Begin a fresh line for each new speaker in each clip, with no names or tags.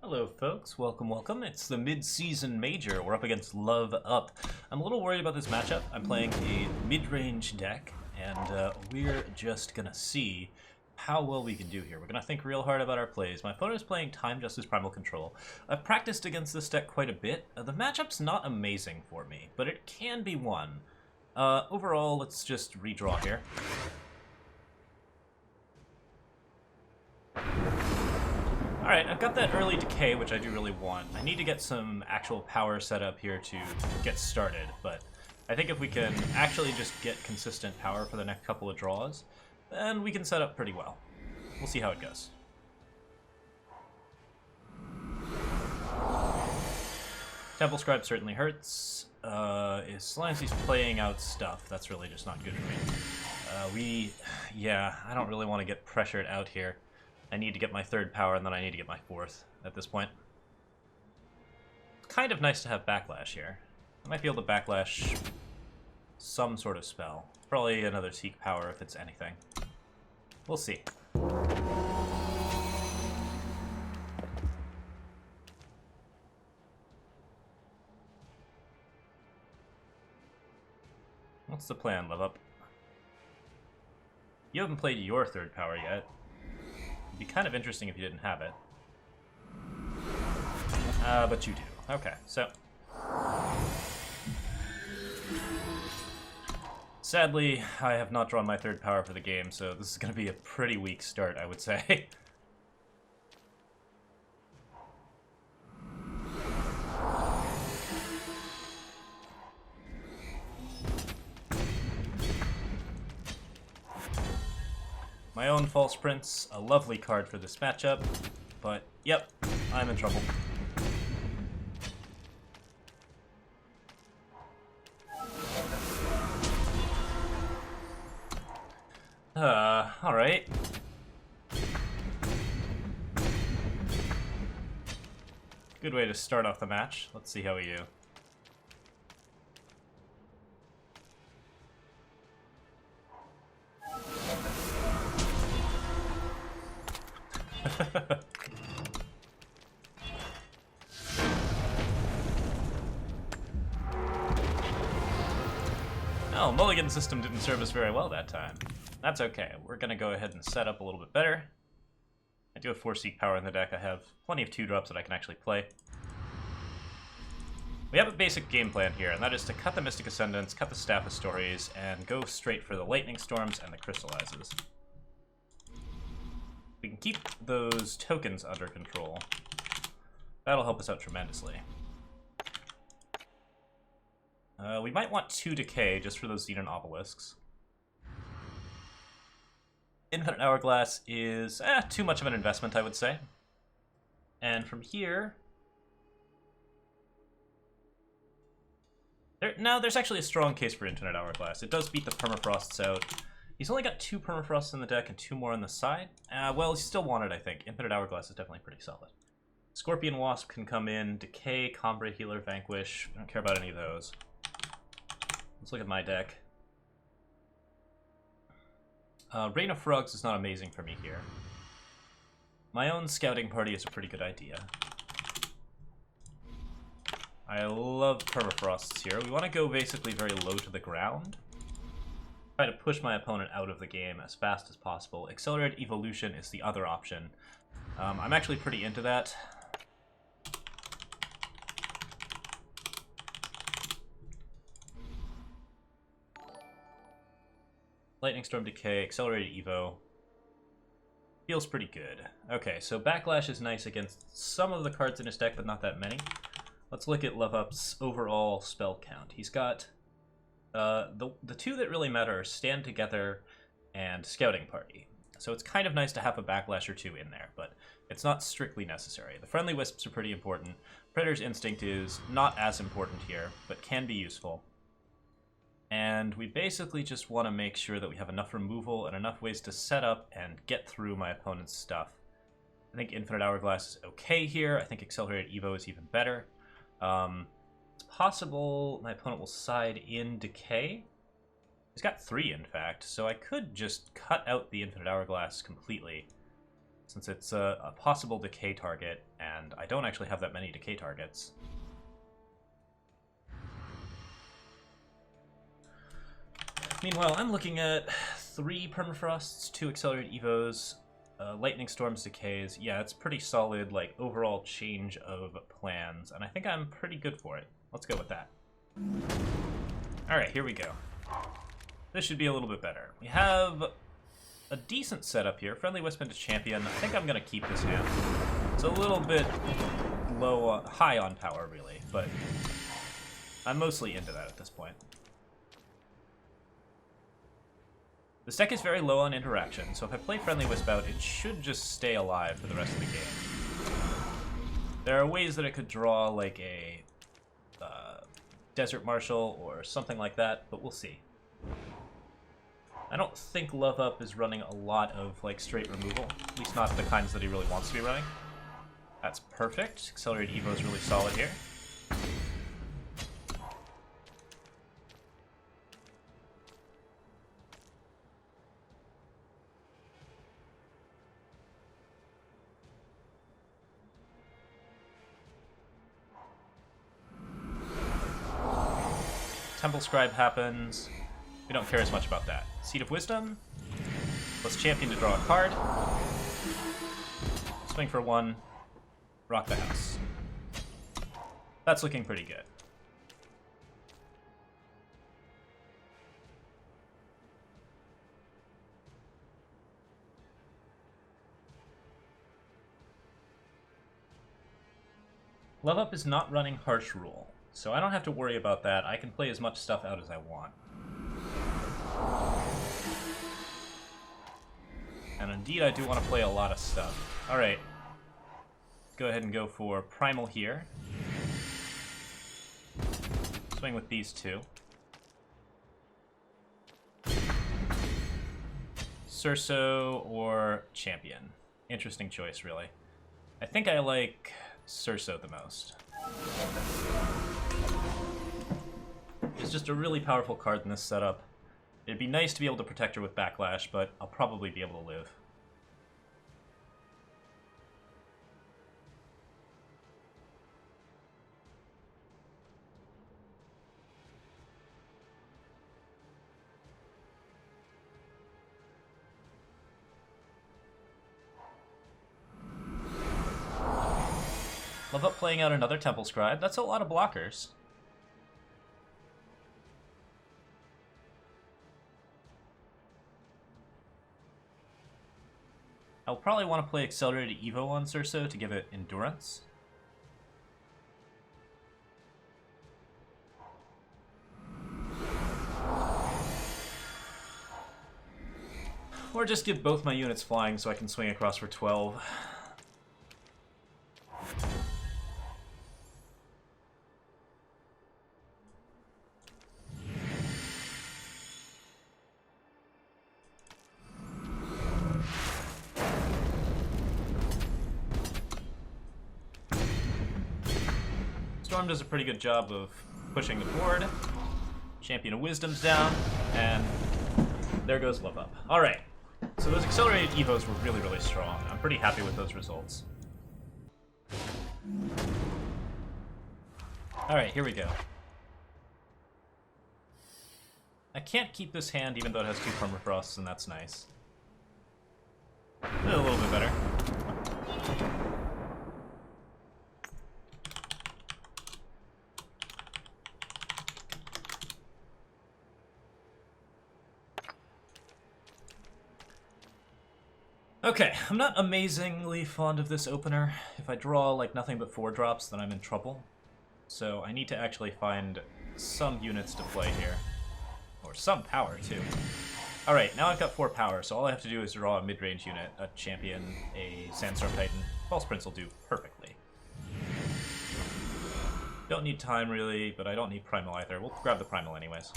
Hello folks, welcome. It's the mid-season major. We're up against Love Up. I'm a little worried about this matchup. I'm playing a mid-range deck, and we're just gonna see how well we can do here. We're gonna think real hard about our plays. My opponent is playing Time Justice Primal Control. I've practiced against this deck quite a bit. The matchup's not amazing for me, but it can be won. Overall, let's just redraw here. Alright, I've got that early Decay, which I do really want. I need to get some actual power set up here to get started, but I think if we can actually just get consistent power for the next couple of draws, then we can set up pretty well. We'll see how it goes. Temple Scribe certainly hurts. As long as he's playing out stuff, that's really just not good for me. I don't really want to get pressured out here. I need to get my third power, and then I need to get my fourth at this point. It's kind of nice to have Backlash here. I might be able to Backlash some sort of spell. Probably another Seek power if it's anything. We'll see. What's the plan, Love Up? You haven't played your third power yet. It'd be kind of interesting if you didn't have it. But you do. Okay, so... Sadly, I have not drawn my third power for the game, so this is going to be a pretty weak start, I would say. My own False Prince, a lovely card for this matchup, but yep, I'm in trouble. Alright. Good way to start off the match. Let's see how we do. Oh, Mulligan system didn't serve us very well that time. That's okay. We're gonna go ahead and set up a little bit better. I do have 4 Seek power in the deck. I have plenty of 2-drops that I can actually play. We have a basic game plan here, and that is to cut the Mystic Ascendants, cut the Staff of Stories, and go straight for the Lightning Storms and the Crystallizes. We can keep those tokens under control. That'll help us out tremendously. We might want 2 Decay just for those Xenan Obelisks. Infinite Hourglass is too much of an investment, I would say. And from here... there's actually a strong case for Infinite Hourglass. It does beat the Permafrosts out. He's only got 2 Permafrosts in the deck and 2 more on the side. Well, he's still wanted, I think. Infinite Hourglass is definitely pretty solid. Scorpion Wasp can come in. Decay, Combreis, Healer, Vanquish. I don't care about any of those. Let's look at my deck. Rain of Frogs is not amazing for me here. My own scouting party is a pretty good idea. I love Permafrosts here. We want to go basically very low to the ground. Try to push my opponent out of the game as fast as possible. Accelerated Evolution is the other option. I'm actually pretty into that. Lightning Storm, Decay, Accelerated Evo. Feels pretty good. Okay, so Backlash is nice against some of the cards in his deck, but not that many. Let's look at Love Up's overall spell count. He's got the 2 that really matter are Stand Together and Scouting Party. So it's kind of nice to have a Backlash or 2 in there, but it's not strictly necessary. The friendly Wisps are pretty important. Predator's Instinct is not as important here, but can be useful. And we basically just want to make sure that we have enough removal and enough ways to set up and get through my opponent's stuff. I think Infinite Hourglass is okay here. I think Accelerated Evo is even better. It's possible my opponent will side in Decay. He's got 3, in fact, so I could just cut out the Infinite Hourglass completely. since it's a possible Decay target, and I don't actually have that many Decay targets. Meanwhile, I'm looking at 3 Permafrosts, 2 Accelerated Evos, Lightning Storms, Decays. Yeah, it's pretty solid, like, overall change of plans, and I think I'm pretty good for it. Let's go with that. Alright, here we go. This should be a little bit better. We have a decent setup here. Friendly Wisp into Champion. I think I'm going to keep this hand. It's a little bit high on power, really, but I'm mostly into that at this point. This deck is very low on interaction, so if I play Friendly Wisp out, it should just stay alive for the rest of the game. There are ways that it could draw, like, a Desert Marshal or something like that, but we'll see. I don't think Love Up is running a lot of, like, straight removal, at least not the kinds that he really wants to be running. That's perfect. Accelerated Evo is really solid here. Temple Scribe happens. We don't care as much about that. Seed of Wisdom. Let's Champion to draw a card. Swing for 1. Rock the house. That's looking pretty good. Love Up is not running Harsh Rule, so I don't have to worry about that. I can play as much stuff out as I want. And indeed, I do want to play a lot of stuff. Alright. Go ahead and go for Primal here. Swing with these 2. Cirso or Champion. Interesting choice, really. I think I like Cirso the most. It's just a really powerful card in this setup. It'd be nice to be able to protect her with Backlash, but I'll probably be able to live. Love Up playing out another Temple Scribe. That's a lot of blockers. I'll probably want to play Accelerated Evo on Cirso to give it Endurance. Or just give both my units flying so I can swing across for 12. Storm does a pretty good job of pushing the board. Champion of Wisdom's down, and there goes Love Up. Alright, so those Accelerated Evos were really, really strong. I'm pretty happy with those results. Alright, here we go. I can't keep this hand even though it has 2 Permafrosts, and that's nice. A little bit better. Okay, I'm not amazingly fond of this opener. If I draw like nothing but 4 drops, then I'm in trouble. So I need to actually find some units to play here. Or some power, too. Alright, now I've got 4 power, so all I have to do is draw a mid-range unit, a Champion, a Sandstorm Titan. False Prince will do perfectly. Don't need time, really, but I don't need Primal either. We'll grab the Primal anyways.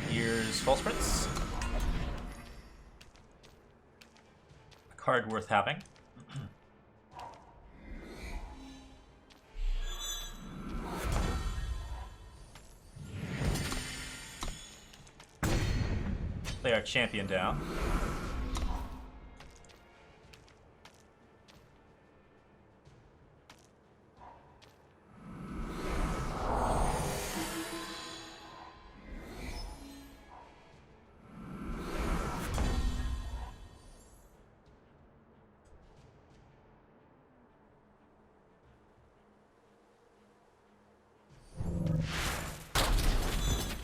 Here's False Prince. A card worth having. our champion down.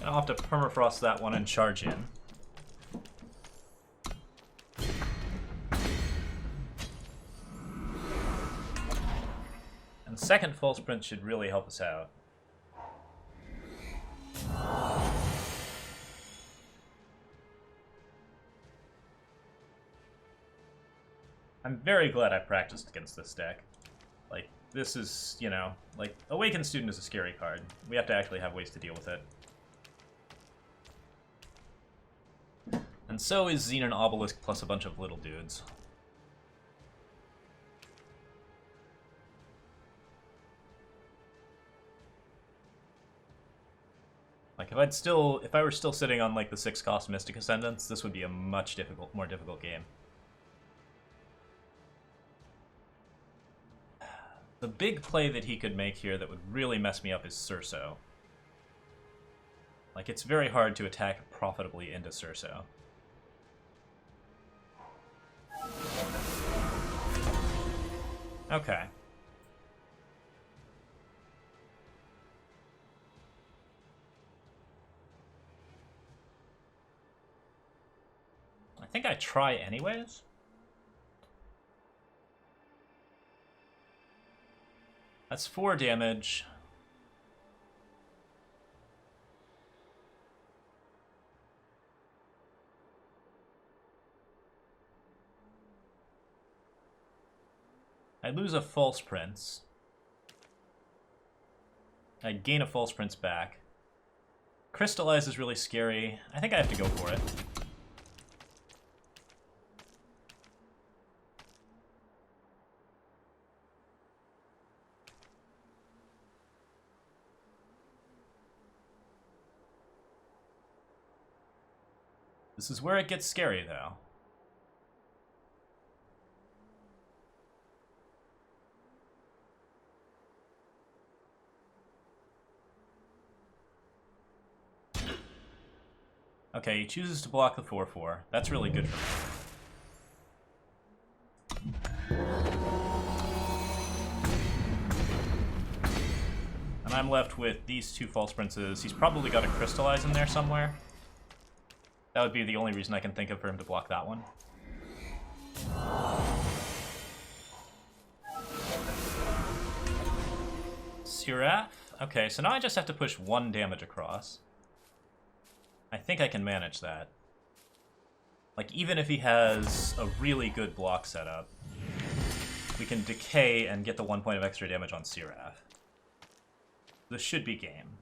I'll have to permafrost that one and charge in. And second false print should really help us out. I'm very glad I practiced against this deck. Like, this is, you know, like, Awakened Student is a scary card. We have to actually have ways to deal with it. And so is Xenan Obelisk plus a bunch of little dudes. Like, if I were still sitting on, like, the 6-cost Mystic Ascendants, this would be a much more difficult game. The big play that he could make here that would really mess me up is Cirso. Like, it's very hard to attack profitably into Cirso. Okay. I think I try anyways. That's 4 damage. I lose a False Prince. I gain a False Prince back. Crystallize is really scary. I think I have to go for it. This is where it gets scary, though. Okay, he chooses to block the 4/4. That's really good for me. And I'm left with these 2 False Princes. He's probably got a Crystallize in there somewhere. That would be the only reason I can think of for him to block that one. Seraph? Okay, so now I just have to push 1 damage across. I think I can manage that. Like, even if he has a really good block setup, we can Decay and get the 1 point of extra damage on Seraph. This should be game.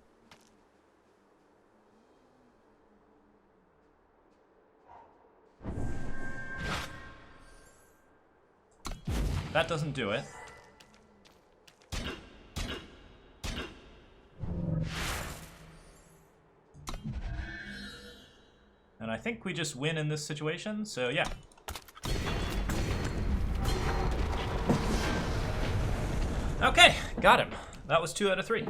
That doesn't do it. And I think we just win in this situation, so yeah. Okay, got him. That was 2 out of 3.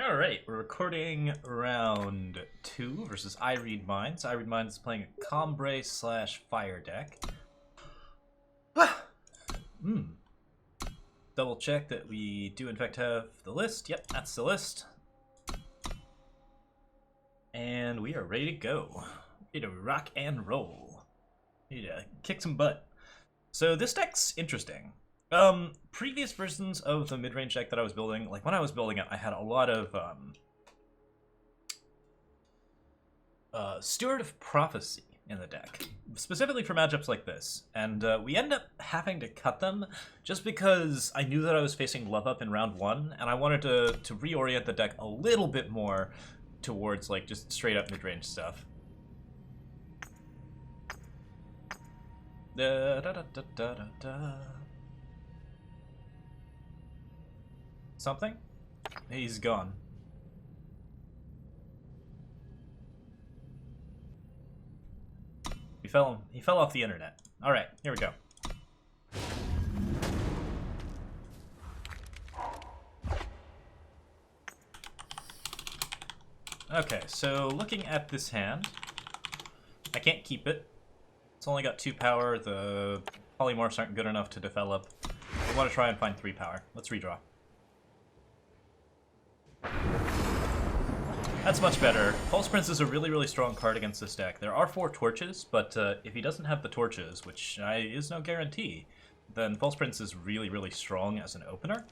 Alright, we're recording round 2 versus I Read Minds. I Read Minds is playing a Combreis / Fire deck. Double check that we do in fact have the list. Yep, that's the list. And we are ready to go. Ready to rock and roll. Ready to kick some butt. So this deck's interesting. Previous versions of the mid-range deck that I was building, like when I was building it, I had a lot of Steward of Prophecy in the deck, specifically for matchups like this, and we end up having to cut them just because I knew that I was facing Love Up in round 1, and I wanted to reorient the deck a little bit more towards like just straight up mid-range stuff. Da, da, da, da, da, da, da. Something? He's gone. He fell off the internet. All right, here we go. Okay, so looking at this hand, I can't keep it. It's only got 2 power. The polymorphs aren't good enough to develop. I want to try and find 3 power. Let's redraw. That's much better. False Prince is a really, really strong card against this deck. There are 4 torches, but if he doesn't have the torches, which is no guarantee, then False Prince is really, really strong as an opener.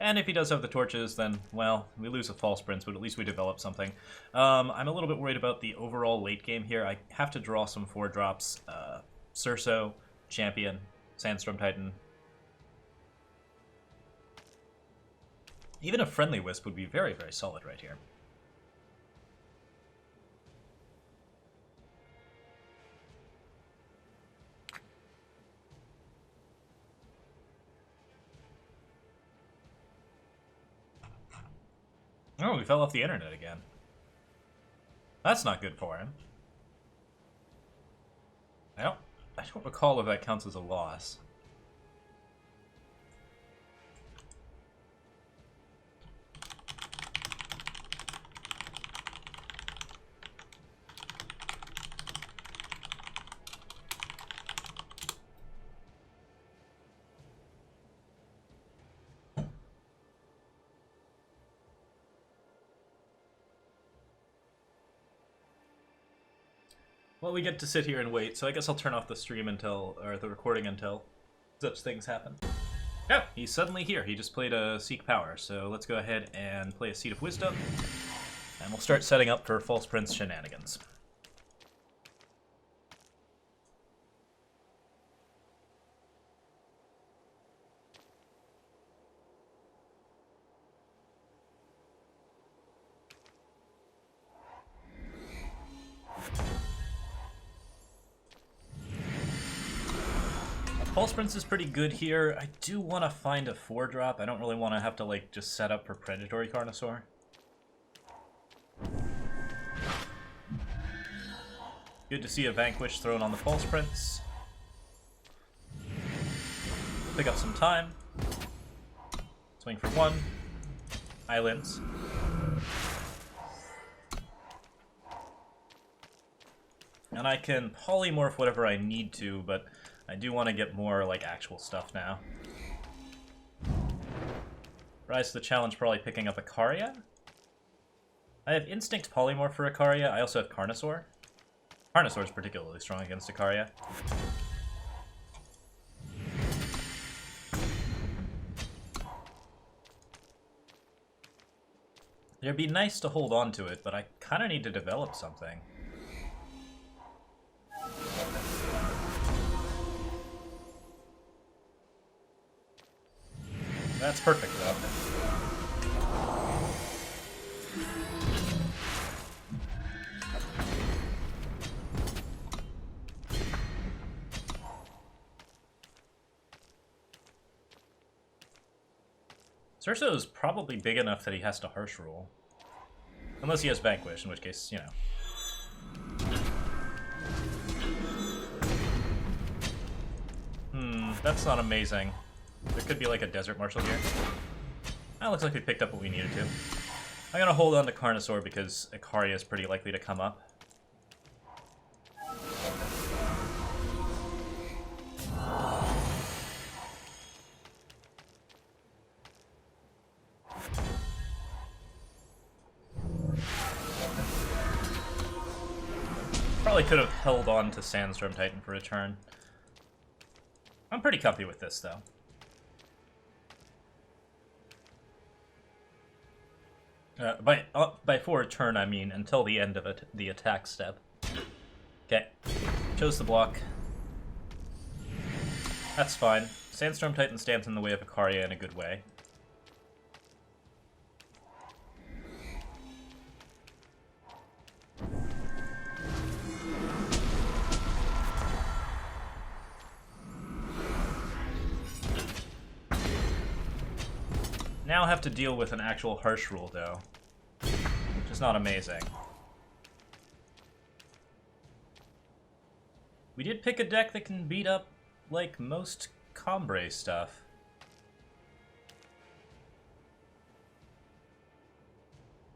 And if he does have the torches, then, well, we lose a False Prince, but at least we develop something. I'm a little bit worried about the overall late game here. I have to draw some 4-drops. Cirso, Champion, Sandstorm Titan. Even a friendly Wisp would be very, very solid right here. Oh, we fell off the internet again. That's not good for him. I don't recall if that counts as a loss. Well, we get to sit here and wait, so I guess I'll turn off the stream until, or the recording until such things happen. Oh, he's suddenly here. He just played a Seek Power, so let's go ahead and play a Seat of Wisdom, and we'll start setting up for False Prince shenanigans. False Prince is pretty good here. I do want to find a 4-drop. I don't really want to have to, like, just set up for Predatory Carnosaur. Good to see a Vanquish thrown on the False Prince. Pick up some time. Swing for 1. Islands. And I can polymorph whatever I need to, but I do want to get more, like, actual stuff now. Rise to the challenge, probably picking up Icaria. I have Instinct Polymorph for Icaria. I also have Carnosaur. Carnosaur is particularly strong against Icaria. It'd be nice to hold on to it, but I kind of need to develop something. That's perfect, though. Cirso is probably big enough that he has to Harsh Rule. Unless he has Vanquish, in which case, you know. That's not amazing. There could be like a Desert Marshal here. That looks like we picked up what we needed to. I'm gonna hold on to Carnosaur because Icaria is pretty likely to come up. Probably could have held on to Sandstorm Titan for a turn. I'm pretty comfy with this, though. By for a turn, I mean until the end of it, the attack step. Okay. Chose the block. That's fine. Sandstorm Titan stands in the way of Icaria in a good way. Now have to deal with an actual harsh rule, though. Which is not amazing. We did pick a deck that can beat up, like, most Combreis stuff.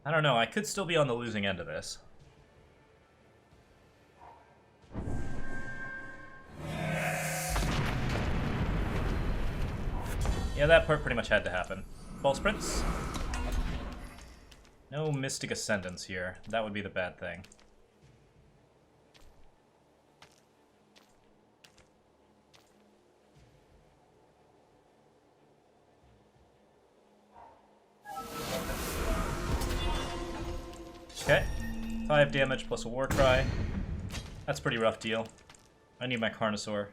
I don't know, I could still be on the losing end of this. Yeah, that part pretty much had to happen. False Prince? No Mystic Ascendants here. That would be the bad thing. Okay. 5 damage plus a War Cry. That's a pretty rough deal. I need my Carnosaur.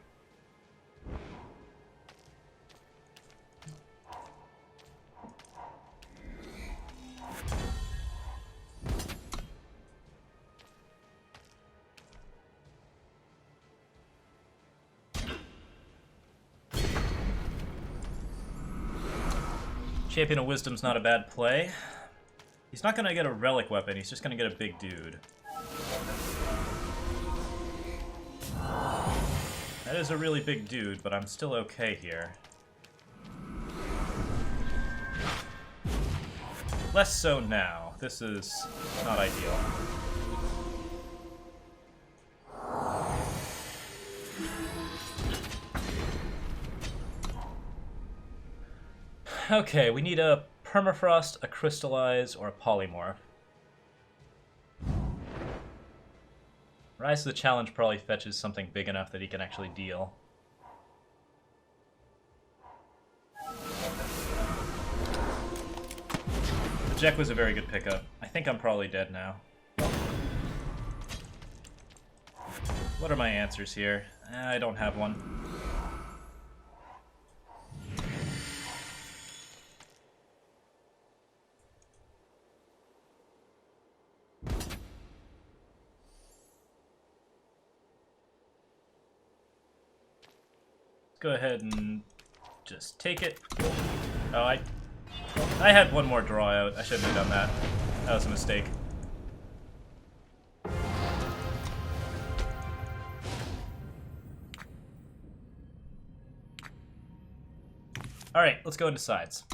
Champion of Wisdom's not a bad play. He's not gonna get a relic weapon, he's just gonna get a big dude. That is a really big dude, but I'm still okay here. Less so now. This is not ideal. Okay, we need a Permafrost, a Crystallize, or a Polymorph. Rise to the Challenge probably fetches something big enough that he can actually deal. The Jack was a very good pickup. I think I'm probably dead now. What are my answers here? I don't have one. Go ahead and just take it. Oh, I had one more draw out. I shouldn't have done that. That was a mistake. Alright, let's go into sides.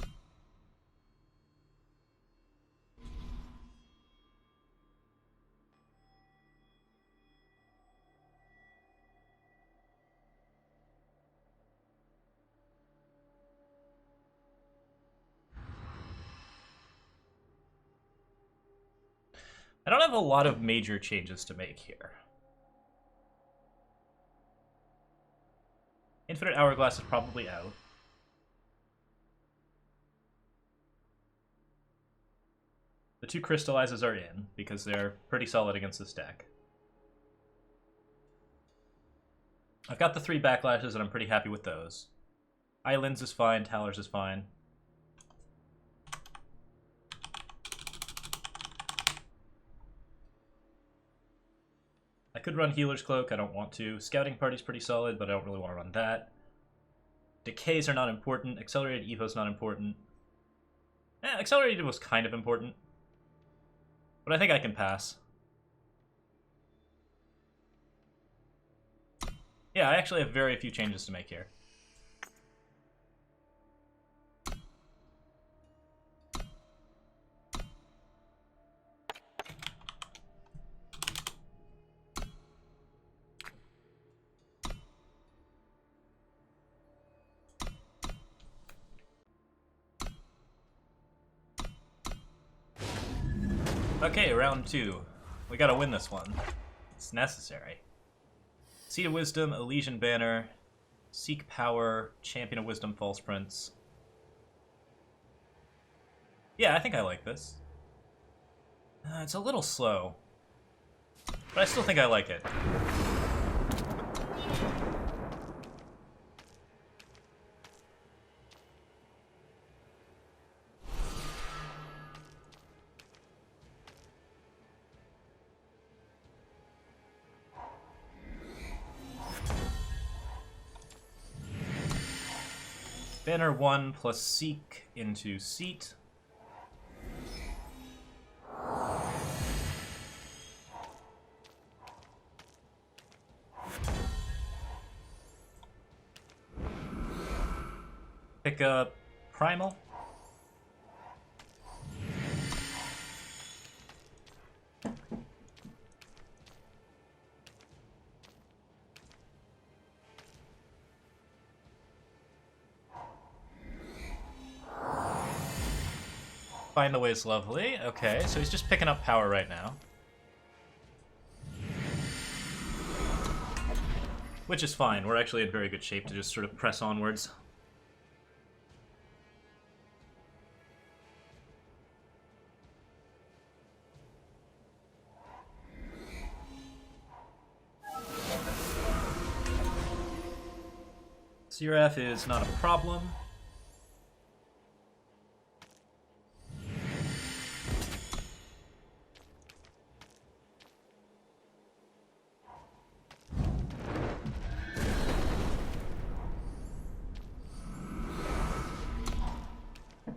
I don't have a lot of major changes to make here. Infinite Hourglass is probably out. The 2 Crystallizes are in, because they're pretty solid against this deck. I've got the 3 Backlashes, and I'm pretty happy with those. Eilyn's is fine, Talir's is fine. I could run Healer's Cloak, I don't want to. Scouting Party's pretty solid, but I don't really want to run that. Decays are not important. Accelerated Evo's not important. Accelerated was kind of important. But I think I can pass. Yeah, I actually have very few changes to make here. Okay, round 2. We gotta win this one. It's necessary. Seed of Wisdom, Elysian Banner, Seek Power, Champion of Wisdom, False Prince. Yeah, I think I like this. It's a little slow, but I still think I like it. Banner 1 plus Seek into Seat. Pick up Primal. Find the Way's lovely. Okay, so he's just picking up power right now. Which is fine. We're actually in very good shape to just sort of press onwards. Seraph is not a problem.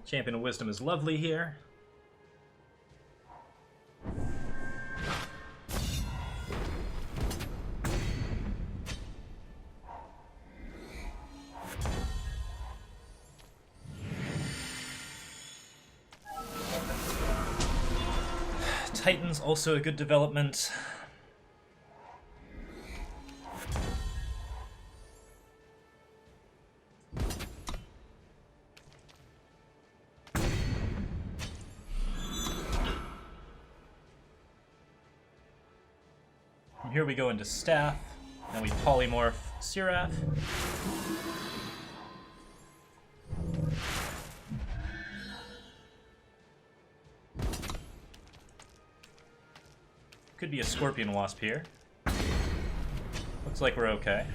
Champion of Wisdom is lovely here. Titan's also a good development. From here we go into Staff, and we polymorph Seraph. Could be a Scorpion Wasp here. Looks like we're okay.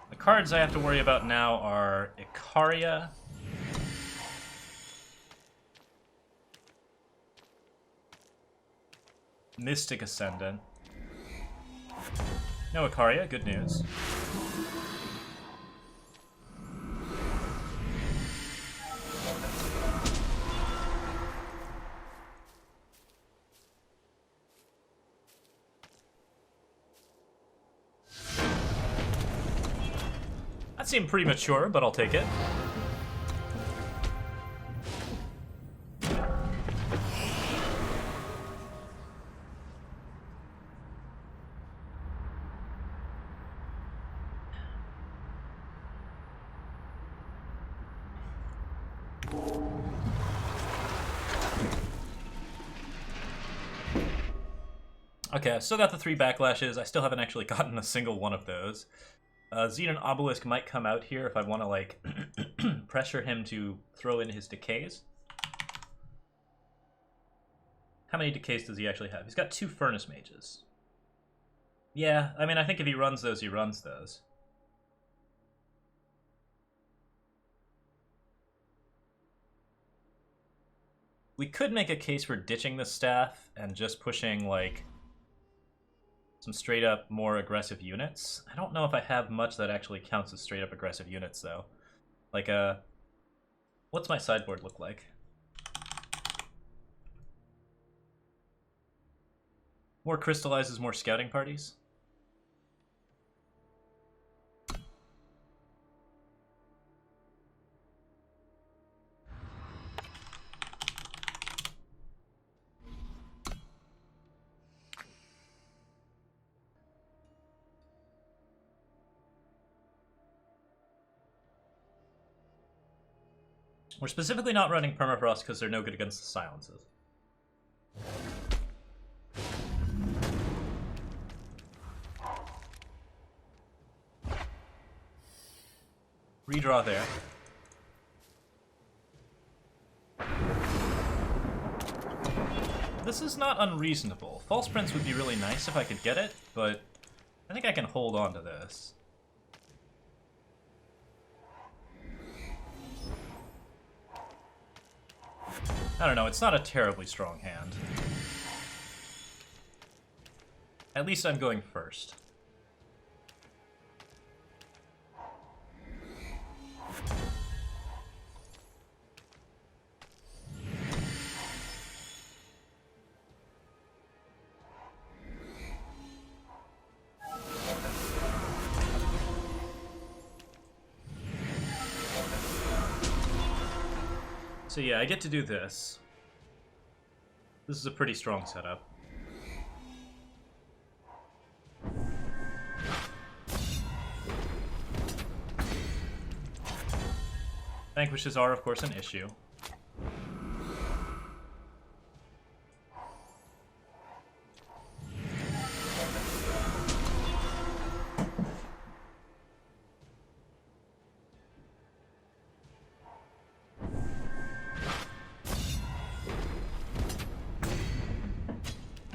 The cards I have to worry about now are Icaria, Mystic Ascendant. No Icaria, good news. That seemed premature, but I'll take it. Okay, I've still got the 3 backlashes. I still haven't actually gotten a single one of those. Xenan Obelisk might come out here if I want to, like, pressure him to throw in his decays. How many decays does he actually have? He's got 2 Furnace Mages. Yeah, I mean, I think if he runs those, he runs those. We could make a case for ditching the staff and just pushing, like, some straight-up more aggressive units. I don't know if I have much that actually counts as straight-up aggressive units, though. Like, what's my sideboard look like? More Crystallizes, more scouting parties? We're specifically not running Permafrost because they're no good against the silences. Redraw there. This is not unreasonable. False Prince would be really nice if I could get it, but I think I can hold on to this. I don't know, it's not a terribly strong hand. At least I'm going first. So yeah, I get to do this. This is a pretty strong setup. Vanquishes are, of course, an issue.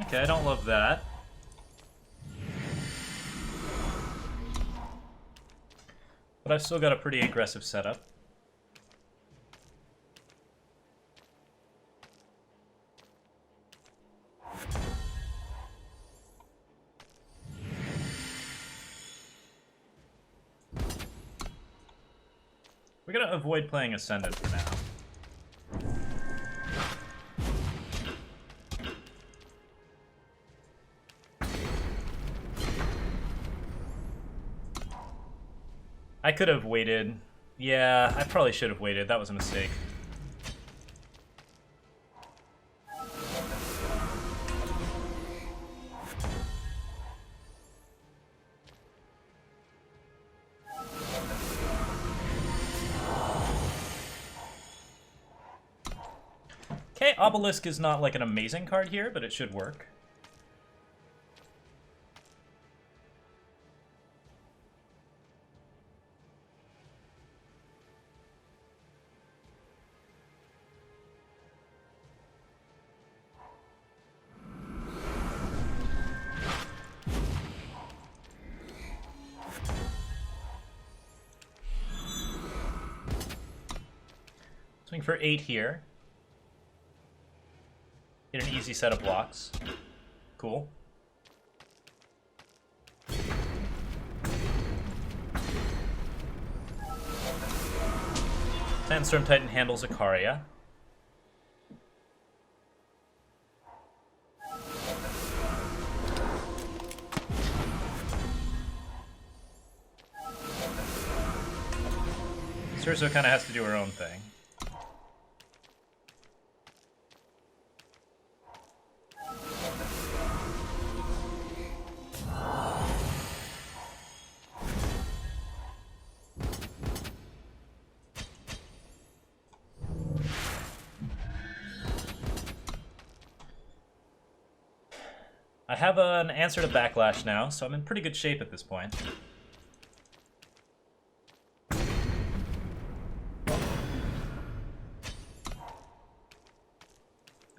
Okay, I don't love that. But I've still got a pretty aggressive setup. We're gonna avoid playing Ascendant for now. I could have waited. Yeah, I probably should have waited. That was a mistake. Okay, Obelisk is not like an amazing card here, but it should work. Swing for 8 here. Get an easy set of blocks. Cool. Sandstorm Titan handles Icaria. Cirso kind of has to do her own thing. I have an answer to Backlash now, so I'm in pretty good shape at this point.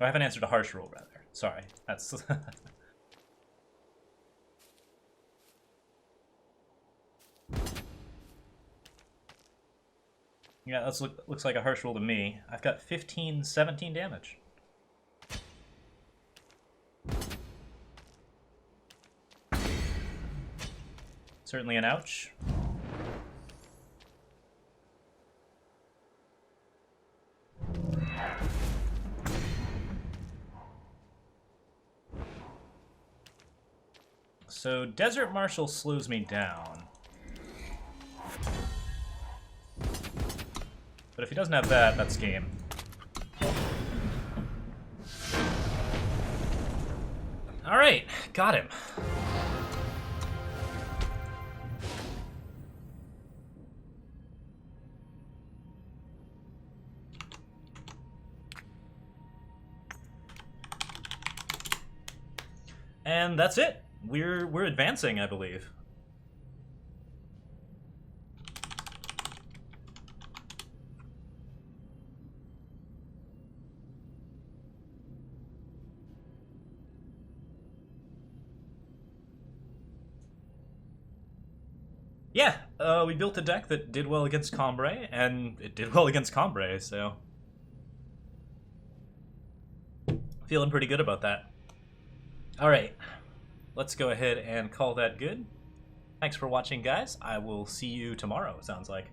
I have an answer to Harsh Rule, rather. Sorry, that's... Yeah, that looks like a Harsh Rule to me. I've got 15, 17 damage. Certainly an ouch. So Desert Marshal slows me down. But if he doesn't have that, that's game. Alright, got him. And that's it. We're advancing, I believe. yeah, we built a deck that did well against Combreis, and it did well against Combreis, so feeling pretty good about that. Alright, let's go ahead and call that good. Thanks for watching, guys. I will see you tomorrow, sounds like.